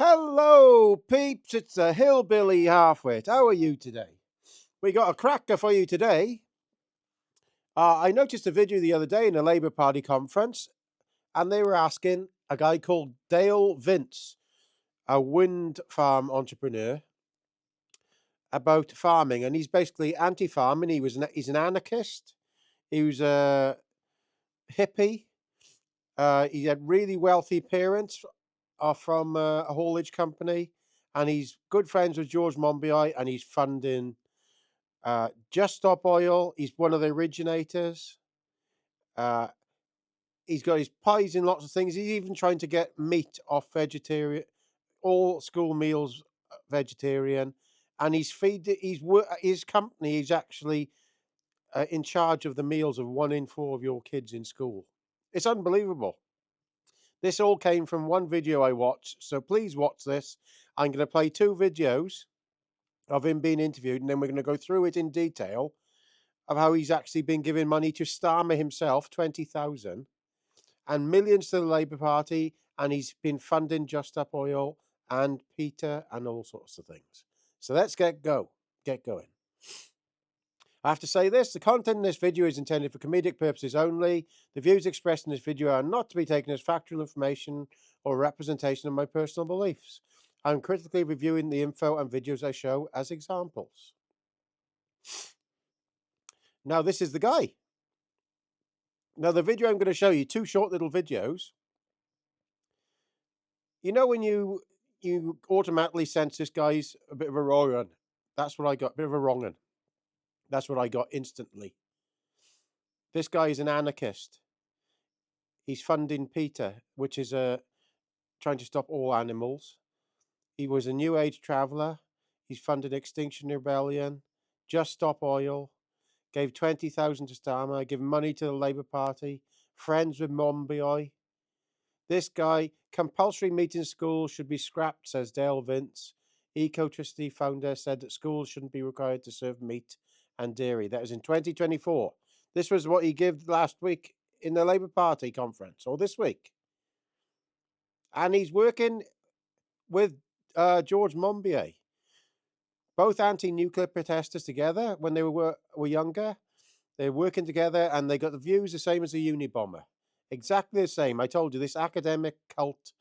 Hello, peeps. It's a hillbilly halfwit. How are you today? We got a cracker for you today. I noticed a video the other day in a Labour Party conference, and they were asking a guy called Dale Vince, a wind farm entrepreneur, about farming, and he's basically anti-farming. He's an anarchist. He was a hippie. He had really wealthy parents from a haulage company, and he's good friends with George Monbiot, and he's funding Just Stop Oil. He's one of the originators. He's got his pies in lots of things. He's even trying to get meat off vegetarian, all school meals vegetarian, and his company is actually in charge of the meals of 1 in 4 of your kids in school. It's unbelievable. This all came from one video I watched, so please watch this. I'm going to play 2 videos of him being interviewed, and then we're going to go through it in detail of how he's actually been giving money to Starmer himself, 20,000, and millions to the Labour Party, and he's been funding Just Stop Oil and Peter and all sorts of things. So let's get going. I have to say this, the content in this video is intended for comedic purposes only. The views expressed in this video are not to be taken as factual information or representation of my personal beliefs. I'm critically reviewing the info and videos I show as examples. Now, this is the guy. Now, the video I'm going to show you, 2 short little videos. You know when you automatically sense this guy's a bit of a wrong un? That's what I got, a bit of a wrong un. That's what I got instantly. This guy is an anarchist. He's funding PETA, which is trying to stop all animals. He was a New Age traveller. He's funded Extinction Rebellion, Just Stop Oil, gave 20,000 to Starmer, given money to the Labour Party, friends with Monbiot. This guy, compulsory meat in schools should be scrapped, says Dale Vince. Eco-Trustee founder said that schools shouldn't be required to serve meat and dairy. That was in 2024. This was what he gave last week in the Labour Party conference, or this week. And he's working with George Monbiot, both anti-nuclear protesters together when they were younger. They're working together, and they got the views the same as the Unabomber. Exactly the same. I told you, this academic cult,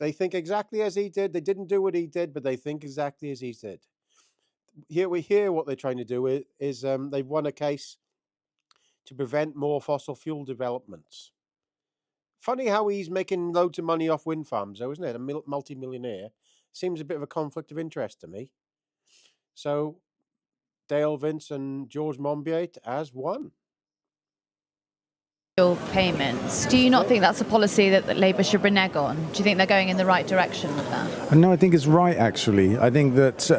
they think exactly as he did. They didn't do what he did, but they think exactly as he did. Here we hear what they're trying to do is they've won a case to prevent more fossil fuel developments. Funny how he's making loads of money off wind farms, though, isn't it? A multi-millionaire. Seems a bit of a conflict of interest to me. So Dale Vince and George Monbiot as one. Payments. Do you not think that's a policy that Labour should renege on? Do you think they're going in the right direction with that? No, I think it's right, actually. I think that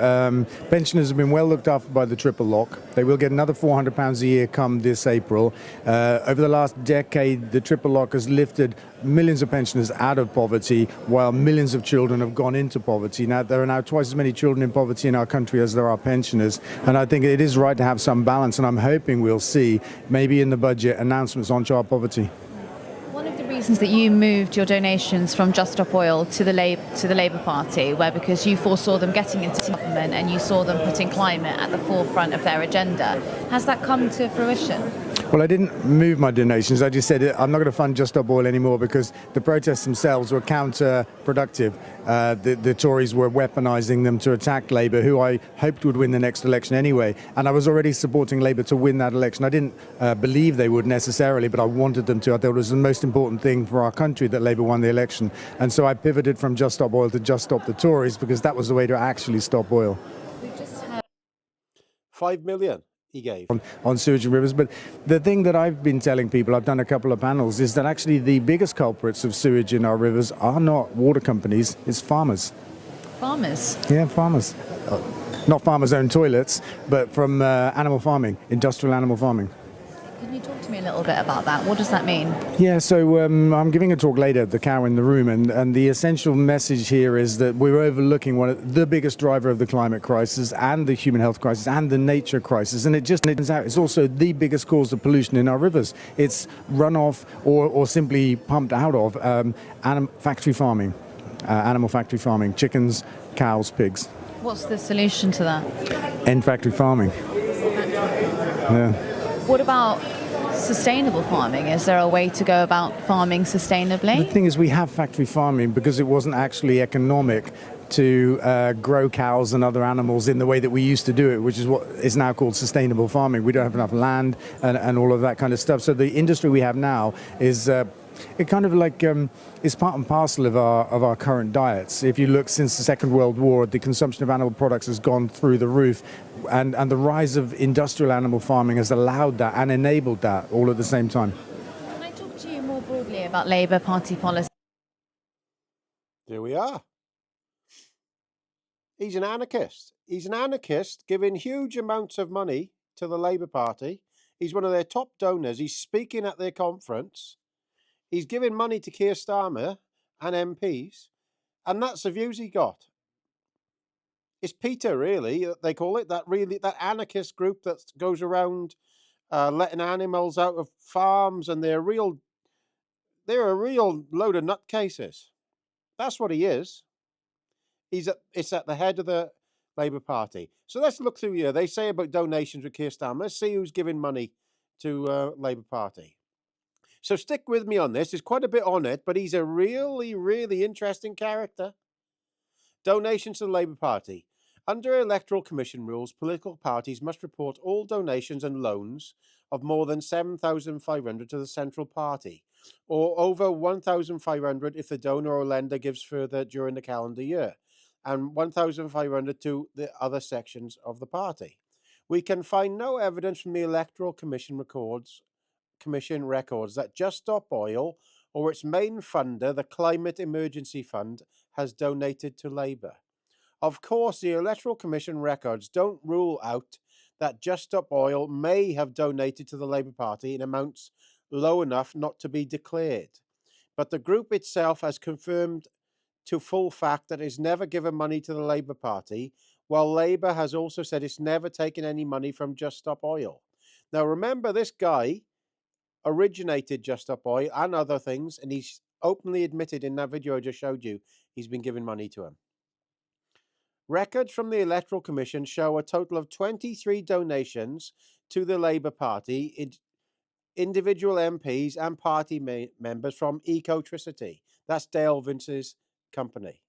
pensioners have been well looked after by the triple lock. They will get another £400 a year come this April. Over the last decade, the triple lock has lifted millions of pensioners out of poverty, while millions of children have gone into poverty. Now, there are now twice as many children in poverty in our country as there are pensioners, and I think it is right to have some balance, and I'm hoping we'll see, maybe in the budget, announcements on child poverty. One of the reasons that you moved your donations from Just Stop Oil to the Labour Party were because you foresaw them getting into government and you saw them putting climate at the forefront of their agenda. Has that come to fruition? Well, I didn't move my donations. I just said I'm not going to fund Just Stop Oil anymore because the protests themselves were counterproductive. The Tories were weaponising them to attack Labour, who I hoped would win the next election anyway. And I was already supporting Labour to win that election. I didn't believe they would necessarily, but I wanted them to. I thought it was the most important thing for our country that Labour won the election. And so I pivoted from Just Stop Oil to Just Stop the Tories because that was the way to actually stop oil. We've just had 5 million. He gave on sewage and rivers. But the thing that I've been telling people, I've done a couple of panels, is that actually the biggest culprits of sewage in our rivers are not water companies, it's farmers. Farmers? Yeah, farmers. Not farmers' own toilets, but from animal farming, industrial animal farming. Can you talk to me a little bit about that? What does that mean? Yeah, so I'm giving a talk later at the Cow in the Room, and the essential message here is that we're overlooking the biggest driver of the climate crisis and the human health crisis and the nature crisis, and it turns out it's also the biggest cause of pollution in our rivers. It's runoff or simply pumped out of factory farming. animal factory farming, chickens, cows, pigs. What's the solution to that? End factory farming. Yeah. What about sustainable farming? Is there a way to go about farming sustainably? The thing is, we have factory farming because it wasn't actually economic to grow cows and other animals in the way that we used to do it, which is what is now called sustainable farming. We don't have enough land and all of that kind of stuff. So the industry we have now is it kind of like is part and parcel of our current diets. If you look since the Second World War, the consumption of animal products has gone through the roof, and the rise of industrial animal farming has allowed that and enabled that all at the same time. Can I talk to you more broadly about Labour Party policy? There we are. He's an anarchist. He's an anarchist giving huge amounts of money to the Labour Party. He's one of their top donors. He's speaking at their conference. He's giving money to Keir Starmer and MPs. And that's the views he got. It's Peter, really, they call it, that anarchist group that goes around letting animals out of farms, and they're a real load of nutcases. That's what he is. It's at the head of the Labour Party. So let's look through here. They say about donations with Keir Starmer. Let's see who's giving money to Labour Party. So stick with me on this. There's quite a bit on it, but he's a really, really interesting character. Donations to the Labour Party. Under Electoral Commission rules, political parties must report all donations and loans of more than 7,500 to the central party, or over 1,500 if the donor or lender gives further during the calendar year, and 1,500 to the other sections of the party. We can find no evidence from the Electoral Commission records that Just Stop Oil or its main funder, the Climate Emergency Fund, has donated to Labour. Of course, the Electoral Commission records don't rule out that Just Stop Oil may have donated to the Labour Party in amounts low enough not to be declared. But the group itself has confirmed to full fact that it's never given money to the Labour Party, while Labour has also said it's never taken any money from Just Stop Oil. Now, remember, this guy originated Just Stop Oil and other things, and he's openly admitted in that video I just showed you he's been giving money to him. Records from the Electoral Commission show a total of 23 donations to the Labour Party, individual MPs and party members from Ecotricity. That's Dale Vince's company.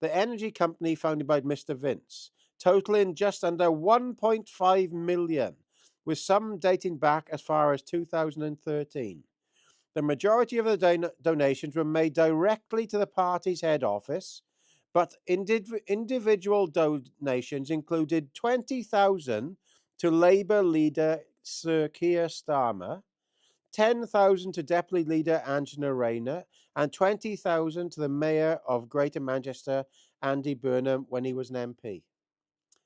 The energy company founded by Mr. Vince, totaling just under 1.5 million, with some dating back as far as 2013. The majority of the donations were made directly to the party's head office, but individual donations included 20,000 to Labour leader Sir Keir Starmer, 10,000 to Deputy Leader Angela Rayner, and 20,000 to the Mayor of Greater Manchester, Andy Burnham, when he was an MP.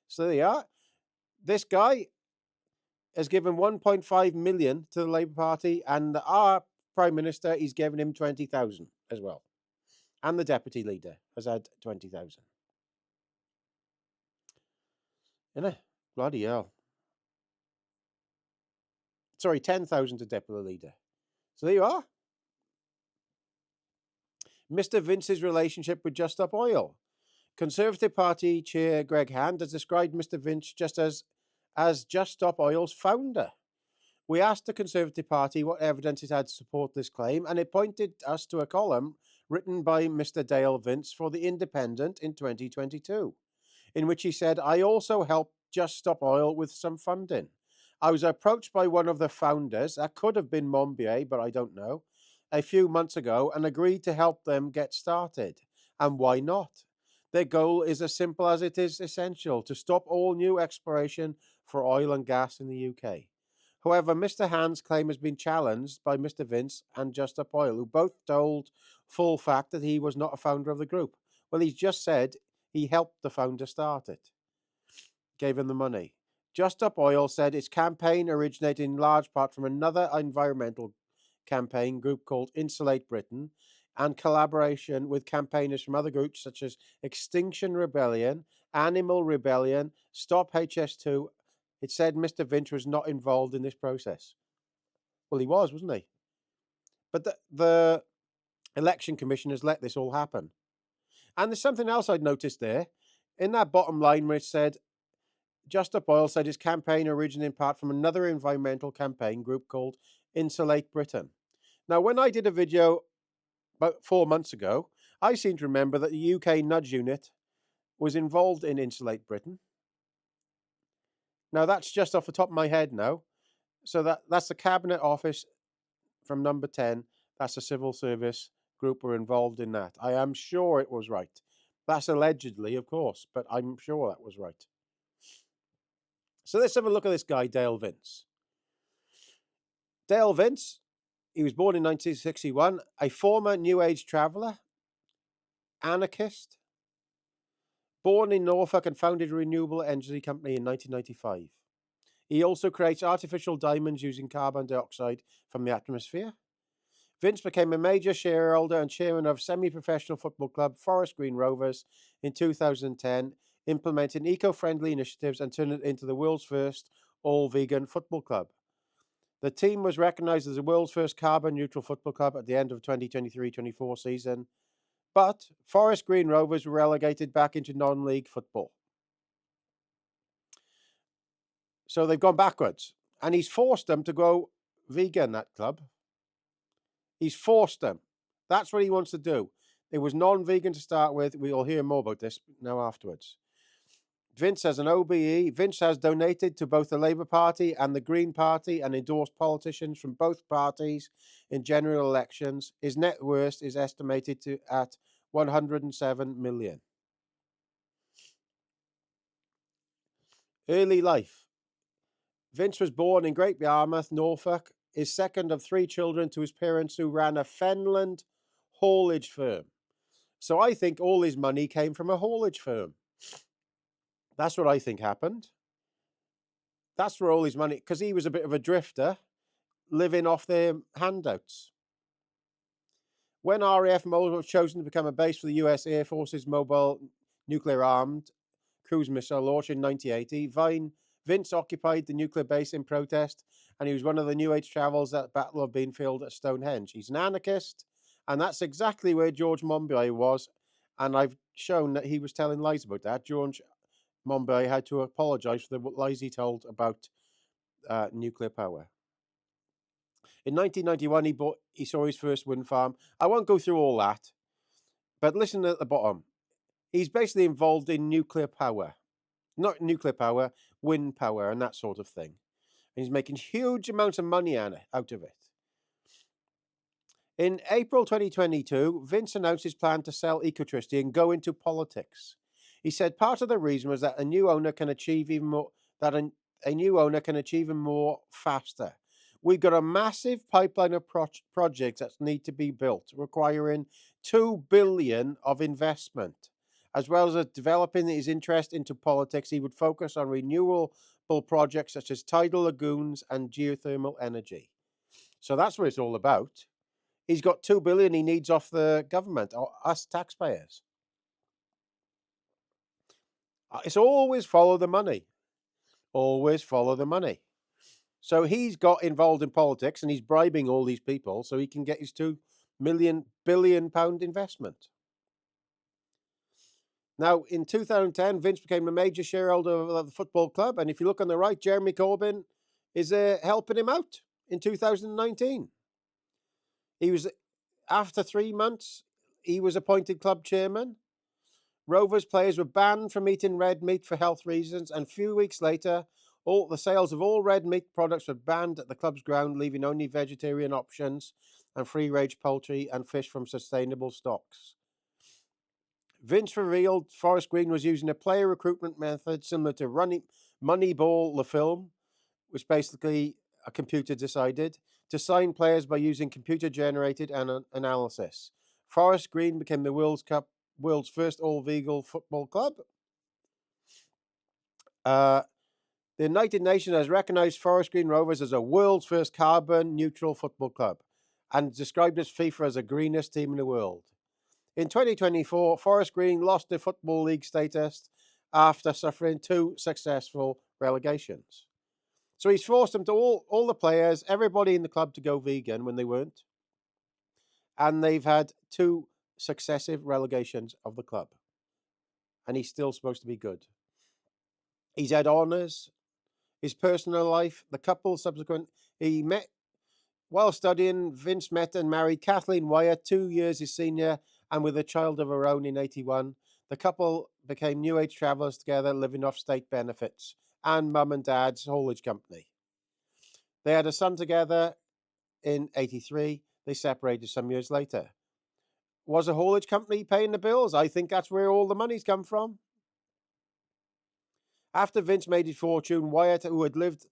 So there you are. This guy has given 1.5 million to the Labour Party, and our Prime Minister, he's given him 20,000 as well. And the Deputy Leader has had 20,000. Isn't it? Bloody hell. Sorry, 10,000 to Deputy Leader. So there you are. Mr. Vince's relationship with Just Stop Oil. Conservative Party Chair Greg Hand has described Mr. Vince just as Just Stop Oil's founder. We asked the Conservative Party what evidence it had to support this claim, and it pointed us to a column written by Mr. Dale Vince for The Independent in 2022, in which he said, I also helped Just Stop Oil with some funding. I was approached by one of the founders, that could have been Mombier, but I don't know, a few months ago, and agreed to help them get started. And why not? Their goal is as simple as it is essential, to stop all new exploration for oil and gas in the UK. However, Mr. Hand's claim has been challenged by Mr. Vince and Just Stop Oil, who both told full fact that he was not a founder of the group. Well, he's just said he helped the founder start it, gave him the money. Just Stop Oil said its campaign originated in large part from another environmental campaign group called Insulate Britain, and collaboration with campaigners from other groups such as Extinction Rebellion, Animal Rebellion, Stop HS2. It said Mr. Vince was not involved in this process. Well, he was, wasn't he? But the Election Commission has let this all happen. And there's something else I'd noticed there. In that bottom line where it said, Just Up Oil said his campaign originated in part from another environmental campaign group called Insulate Britain. Now, when I did a video about 4 months ago, I seem to remember that the UK Nudge Unit was involved in Insulate Britain. Now, that's just off the top of my head now. So that's the Cabinet Office from number 10. That's a civil service group were involved in that. I am sure it was right. That's allegedly, of course, but I'm sure that was right. So let's have a look at this guy, Dale Vince. Dale Vince, he was born in 1961, a former New Age traveller, anarchist, born in Norfolk and founded a renewable energy company in 1995. He also creates artificial diamonds using carbon dioxide from the atmosphere. Vince became a major shareholder and chairman of semi-professional football club Forest Green Rovers in 2010, implementing eco-friendly initiatives and turning it into the world's first all-vegan football club. The team was recognised as the world's first carbon-neutral football club at the end of the 2023-24 season, but Forest Green Rovers were relegated back into non-league football. So they've gone backwards, and he's forced them to go vegan, that club. He's forced them. That's what he wants to do. It was non-vegan to start with. We'll hear more about this now afterwards. Vince has an OBE. Vince has donated to both the Labour Party and the Green Party and endorsed politicians from both parties in general elections. His net worth is estimated at 107 million. Early life. Vince was born in Great Yarmouth, Norfolk, is second of 3 children to his parents who ran a Fenland haulage firm. So I think all his money came from a haulage firm. That's what I think happened. That's where all his money, because he was a bit of a drifter, living off their handouts. When RAF Mobile was chosen to become a base for the US Air Force's mobile nuclear-armed cruise missile launch in 1980, Vince occupied the nuclear base in protest, and he was one of the New Age travellers at the Battle of Beanfield at Stonehenge. He's an anarchist, and that's exactly where George Monbiot was, and I've shown that he was telling lies about that. George Monbiot had to apologise for the lies he told about nuclear power. In 1991, he saw his first wind farm. I won't go through all that, but listen at the bottom. He's basically involved in nuclear power. Not nuclear power, wind power and that sort of thing. And he's making huge amounts of money out of it. In April 2022, Vince announced his plan to sell Ecotricity and go into politics. He said part of the reason was that a new owner can achieve even more, faster. We've got a massive pipeline of projects that need to be built, requiring $2 billion of investment. As well as developing his interest into politics, he would focus on renewable projects such as tidal lagoons and geothermal energy. So that's what it's all about. He's got $2 billion he needs off the government, or us taxpayers. It's always follow the money. Always follow the money. So he's got involved in politics and he's bribing all these people so he can get his £2 billion investment. Now, in 2010, Vince became a major shareholder of the football club. And if you look on the right, Jeremy Corbyn is helping him out in 2019. After 3 months, he was appointed club chairman. Rovers players were banned from eating red meat for health reasons. And a few weeks later, all the sales of all red meat products were banned at the club's ground, leaving only vegetarian options and free-range poultry and fish from sustainable stocks. Vince revealed Forest Green was using a player recruitment method similar to Moneyball, the film, which basically a computer decided, to sign players by using computer-generated analysis. Forest Green became the world's first all-vegan football club. The United Nations has recognised Forest Green Rovers as a world's first carbon-neutral football club and described its FIFA as the greenest team in the world. In 2024, Forest Green lost their Football League status after suffering 2 successful relegations. So he's forced them to all the players, everybody in the club to go vegan when they weren't. And they've had 2 successive relegations of the club. And he's still supposed to be good. He's had honours. His personal life, the couple subsequent, he met while studying. Vince met and married Kathleen Wyatt, 2 years his senior, and with a child of her own in 81. The couple became New Age travellers together, living off state benefits and mum and dad's haulage company. They had a son together in 83. They separated some years later. Was a haulage company paying the bills? I think that's where all the money's come from. After Vince made his fortune, Wyatt, who had lived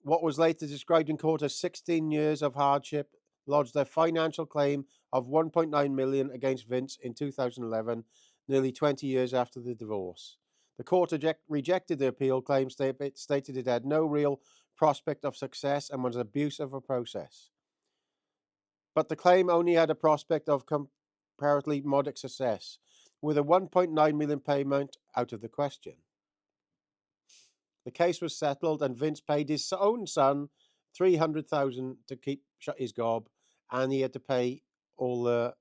what was later described in court as 16 years of hardship, lodged a financial claim of $1.9 million against Vince in 2011, nearly 20 years after the divorce. The court rejected the appeal claim, stated it had no real prospect of success and was abuse of a process. But the claim only had a prospect of comparatively modest success, with a $1.9 million payment out of the question. The case was settled, and Vince paid his own son $300,000 to shut his gob, and he had to pay all the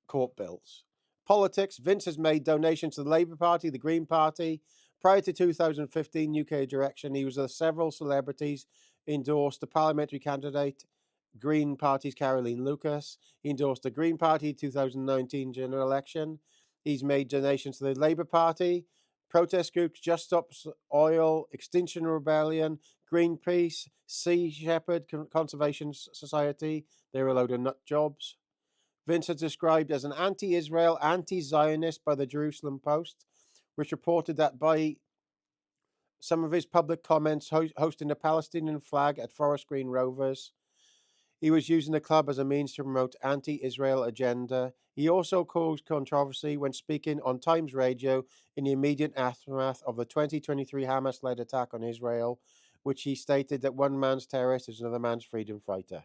court bills. Politics. Vince has made donations to the Labour Party, the Green Party. Prior to 2015 UK direction, he was a several celebrities endorsed the parliamentary candidate, Green Party's Caroline Lucas. He endorsed the Green Party 2019 general election. He's made donations to the Labour Party, protest groups, Just Stop Oil, Extinction Rebellion, Greenpeace, Sea Shepherd Conservation Society. They're a load of nut jobs. Vince is described as an anti-Israel, anti-Zionist by the Jerusalem Post, which reported that by some of his public comments hosting the Palestinian flag at Forest Green Rovers, he was using the club as a means to promote anti-Israel agenda. He also caused controversy when speaking on Times Radio in the immediate aftermath of the 2023 Hamas-led attack on Israel, which he stated that one man's terrorist is another man's freedom fighter.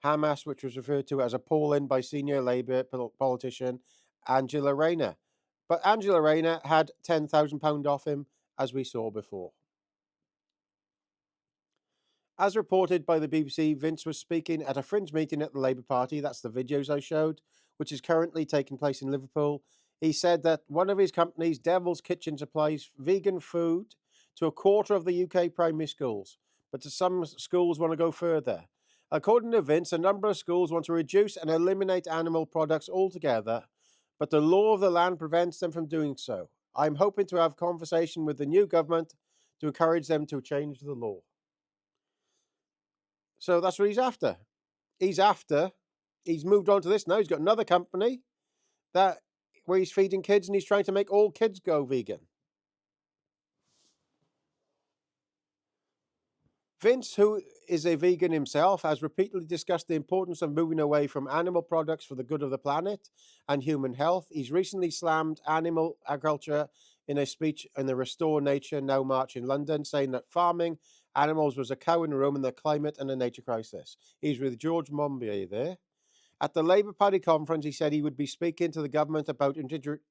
Hamas, which was referred to as appalling by senior Labour politician Angela Rayner. But Angela Rayner had £10,000 off him, as we saw before. As reported by the BBC, Vince was speaking at a fringe meeting at the Labour Party, that's the videos I showed, which is currently taking place in Liverpool. He said that one of his companies, Devil's Kitchen, supplies vegan food to a quarter of the UK primary schools, but some schools want to go further. According to Vince, a number of schools want to reduce and eliminate animal products altogether, but the law of the land prevents them from doing so. I'm hoping to have a conversation with the new government to encourage them to change the law. So that's what he's after. He's moved on to this now. He's got another company where he's feeding kids, and he's trying to make all kids go vegan. Vince, who is a vegan himself, has repeatedly discussed the importance of moving away from animal products for the good of the planet and human health. He's recently slammed animal agriculture in a speech in the Restore Nature Now March in London, saying that farming animals was a cow in Rome and the climate and a nature crisis. He's with George Monbiot there. At the Labour Party conference, he said he would be speaking to the government about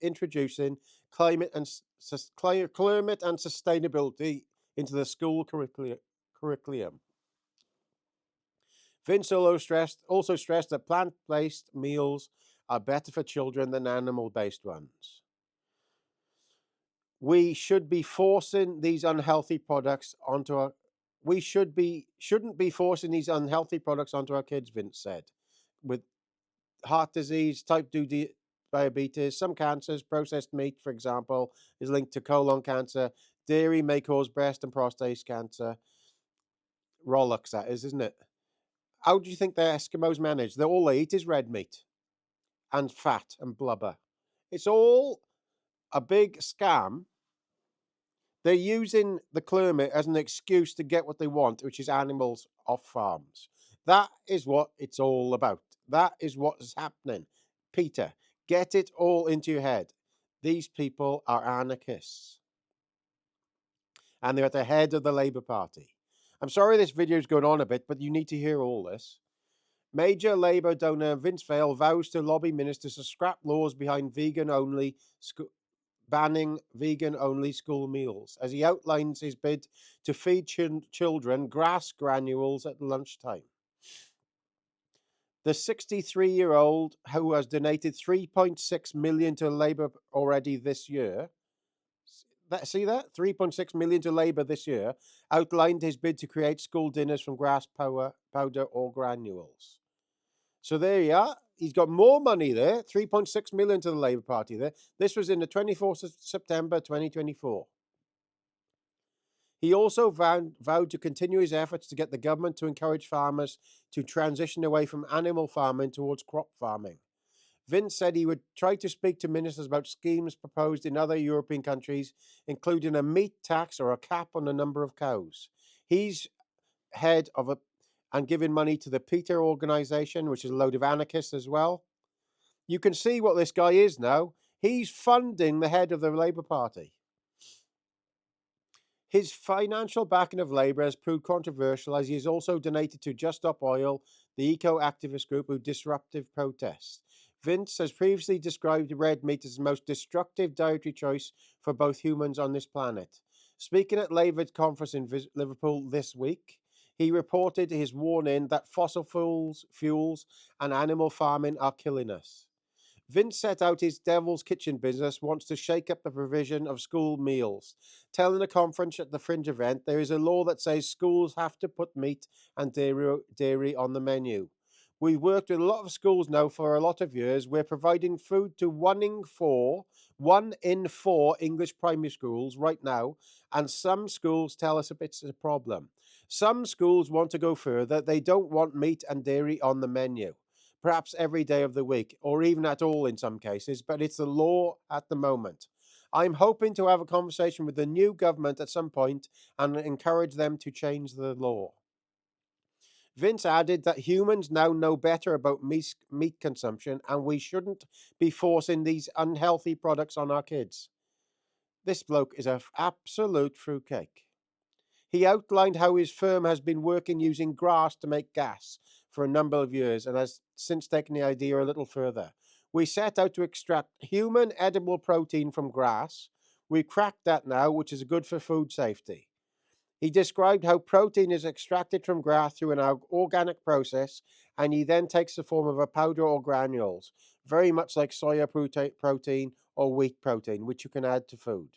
introducing climate and sustainability into the school curriculum. Vince also stressed that plant-based meals are better for children than animal-based ones. We should be forcing these unhealthy products onto our shouldn't be forcing these unhealthy products onto our kids, Vince said. With heart disease, type 2 diabetes, some cancers, processed meat, for example, is linked to colon cancer. Dairy may cause breast and prostate cancer. Rollux, that is, isn't it? How do you think the Eskimos manage? All they eat is red meat and fat and blubber. It's all a big scam. They're using the climate as an excuse to get what they want, which is animals off farms. That is what it's all about. That is what is happening. Peter, get it all into your head. These people are anarchists. And they're at the head of the Labour Party. I'm sorry this video is going on a bit, but you need to hear all this. Major Labour donor Vince Vale vows to lobby ministers to scrap laws behind banning vegan-only school meals, as he outlines his bid to feed children grass granules at lunchtime. The 63-year-old who has donated 3.6 million to Labour already this year. See that? 3.6 million to Labour this year, outlined his bid to create school dinners from grass powder or granules. So there you are. He's got more money there, 3.6 million to the Labour Party there. This was in the 24th of September 2024. He also vowed to continue his efforts to get the government to encourage farmers to transition away from animal farming towards crop farming. Vince said he would try to speak to ministers about schemes proposed in other European countries, including a meat tax or a cap on the number of cows. He's head of and giving money to the Peter organization, which is a load of anarchists as well. You can see what this guy is now. He's funding the head of the Labour Party. His financial backing of Labour has proved controversial, as he has also donated to Just Stop Oil, the eco-activist group who disruptive protests. Vince has previously described red meat as the most destructive dietary choice for both humans on this planet. Speaking at Labour's conference in Liverpool this week, he reported his warning that fossil fuels and animal farming are killing us. Vince set out his Devil's Kitchen business, wants to shake up the provision of school meals. Telling a conference at the Fringe event, there is a law that says schools have to put meat and dairy on the menu. We've worked with a lot of schools now for a lot of years. We're providing food to one in four English primary schools right now, and some schools tell us it's a problem. Some schools want to go further. They don't want meat and dairy on the menu, perhaps every day of the week, or even at all in some cases, but it's the law at the moment. I'm hoping to have a conversation with the new government at some point and encourage them to change the law. Vince added that humans now know better about meat consumption and we shouldn't be forcing these unhealthy products on our kids. This bloke is an absolute fruitcake. He outlined how his firm has been working using grass to make gas for a number of years and has since taken the idea a little further. We set out to extract human edible protein from grass. We've cracked that now, which is good for food safety. He described how protein is extracted from grass through an organic process, and he then takes the form of a powder or granules, very much like soya protein or wheat protein, which you can add to food.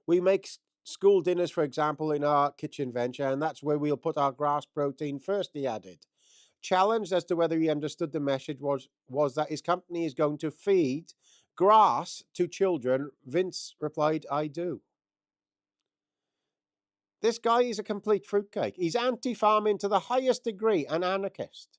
We make school dinners, for example, in our kitchen venture, and that's where we'll put our grass protein first, he added. Challenged as to whether he understood the message was that his company is going to feed grass to children, Vince replied, I do. This guy is a complete fruitcake. He's anti-farming to the highest degree, an anarchist.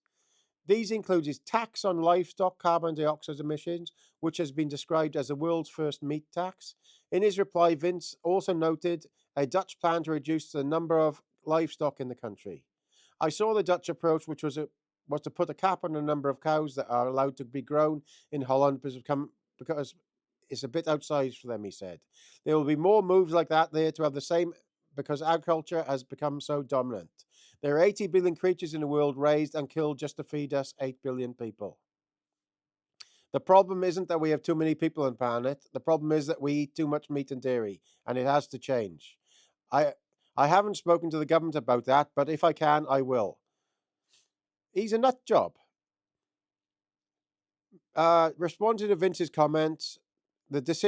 These include his tax on livestock carbon dioxide emissions, which has been described as the world's first meat tax. In his reply, Vince also noted a Dutch plan to reduce the number of livestock in the country. I saw the Dutch approach, which was to put a cap on the number of cows that are allowed to be grown in Holland because it's a bit outsized for them, he said. There will be more moves like that there to have the same, because agriculture has become so dominant. There are 80 billion creatures in the world raised and killed just to feed us 8 billion people. The problem isn't that we have too many people on the planet. The problem is that we eat too much meat and dairy, and it has to change. I haven't spoken to the government about that, but if I can, I will. He's a nut job. Responding to Vince's comments, this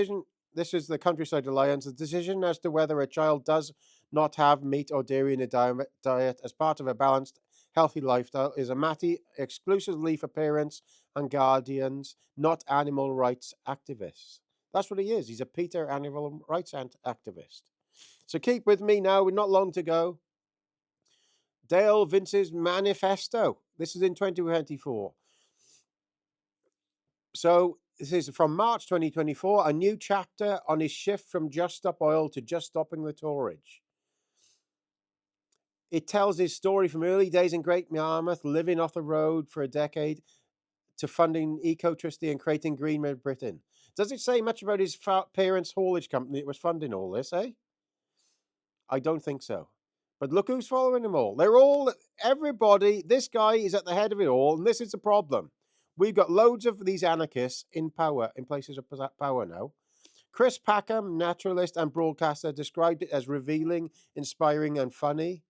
is the Countryside Alliance, the decision as to whether a child does not have meat or dairy in a diet as part of a balanced, healthy lifestyle is a matter exclusively for parents and guardians, not animal rights activists. That's what he is. He's a Peter animal rights activist. So keep with me now. We're not long to go. Dale Vince's manifesto. This is in 2024. So this is from March 2024, a new chapter on his shift from Just Stop Oil to Just Stopping the Tourage. It tells his story from early days in Great Yarmouth, living off the road for a decade, to funding Ecotricity and creating Green Britain. Does it say much about his parents' haulage company that was funding all this, eh? I don't think so. But look who's following them all. Everybody, this guy is at the head of it all, and this is the problem. We've got loads of these anarchists in power, in places of power now, Chris Packham, naturalist and broadcaster, described it as revealing, inspiring, and funny.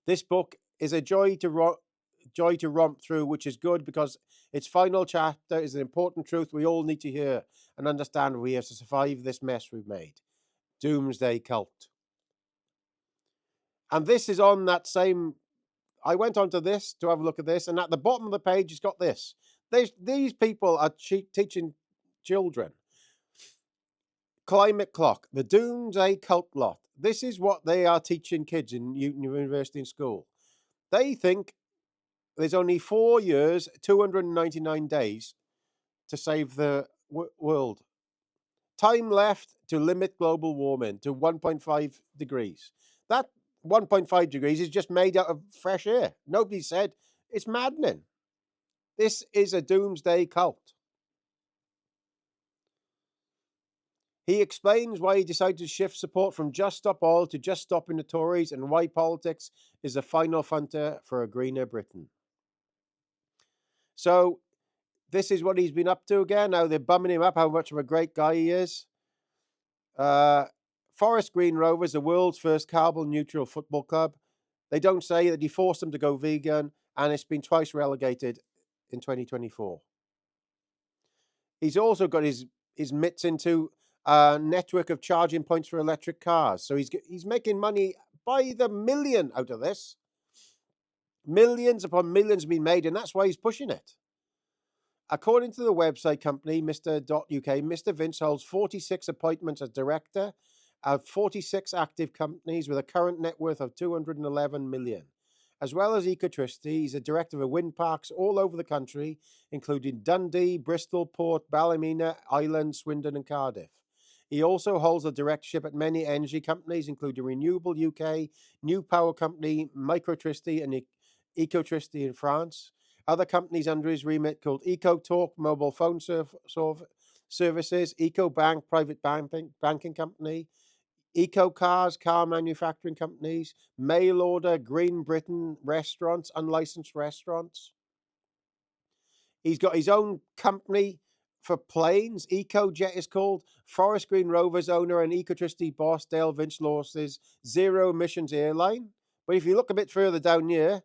This book is a joy to romp through, which is good because its final chapter is an important truth we all need to hear and understand. We have to survive this mess we've made. Doomsday Cult. And this is on that same. I went onto this to have a look at this, and at the bottom of the page, it's got this. These people are teaching children. Climate Clock, the Doomsday Cult lot. This is what they are teaching kids in university and school. They think there's only 4 years, 299 days to save the world. Time left to limit global warming to 1.5 degrees. That 1.5 degrees is just made out of fresh air. Nobody said it's maddening. This is a doomsday cult. He explains why he decided to shift support from Just Stop Oil to Just Stopping the Tories and why politics is the final frontier for a greener Britain. So this is what he's been up to again. Now they're bumming him up how much of a great guy he is. Forest Green Rovers, the world's first carbon neutral football club. They don't say that he forced them to go vegan, and it's been twice relegated in 2024. He's also got his mitts into a network of charging points for electric cars. So he's making money by the million out of this. Millions upon millions have been made, and that's why he's pushing it. According to the website company, Mr.UK, Mr. Vince holds 46 appointments as director of 46 active companies with a current net worth of 211 million. As well as Ecotricity, he's a director of wind parks all over the country, including Dundee, Bristol, Port, Ballymena, Island, Swindon and Cardiff. He also holds a directorship at many energy companies, including Renewable UK, New Power Company, Microtricity and Ecotricity in France. Other companies under his remit called EcoTalk Mobile Phone Services, EcoBank Private Banking Company, EcoCars Car Manufacturing Companies, Mail Order, Green Britain Restaurants, Unlicensed Restaurants. He's got his own company for planes. EcoJet is called. Forest Green Rovers owner and Ecotricity boss Dale Vince Laws's zero emissions airline. But if you look a bit further down here,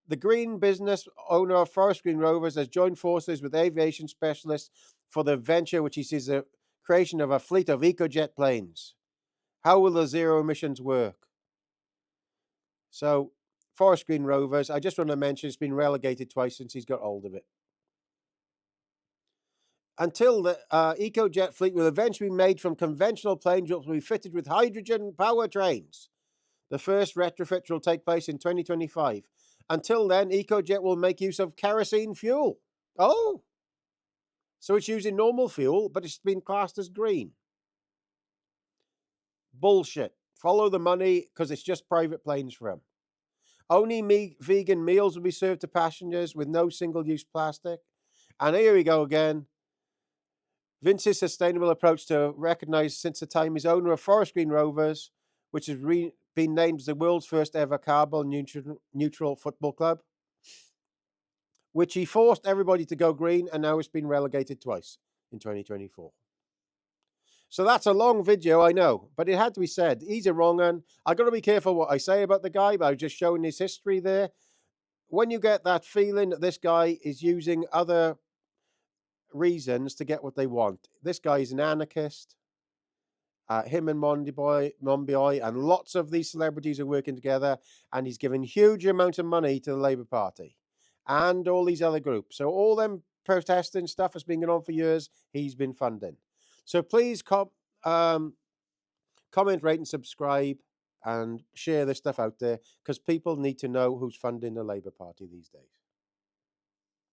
the green business owner of Forest Green Rovers has joined forces with aviation specialists for the venture, which he sees the creation of a fleet of EcoJet planes. How will the zero emissions work? So, Forest Green Rovers, I just want to mention it's been relegated twice since he's got hold of it. Until the EcoJet fleet will eventually be made from conventional planes, which will be fitted with hydrogen powertrains. The first retrofit will take place in 2025. Until then, EcoJet will make use of kerosene fuel. Oh! So it's using normal fuel, but it's been classed as green. Bullshit. Follow the money because it's just private planes for them. Only vegan meals will be served to passengers with no single-use plastic. And here we go again. Vince's sustainable approach to recognise since the time he's owner of Forest Green Rovers, which has been named as the world's first ever carbon neutral football club, which he forced everybody to go green, and now it's been relegated twice in 2024. So that's a long video, I know, but it had to be said. He's a wrong one. I've got to be careful what I say about the guy, but I'm just showing his history there. When you get that feeling that this guy is using other reasons to get what they want. This guy is an anarchist. Him and Monbiot and lots of these celebrities are working together, and he's given huge amounts of money to the Labour Party and all these other groups. So all them protesting stuff has been going on for years, he's been funding. So please comment, rate and subscribe and share this stuff out there because people need to know who's funding the Labour Party these days.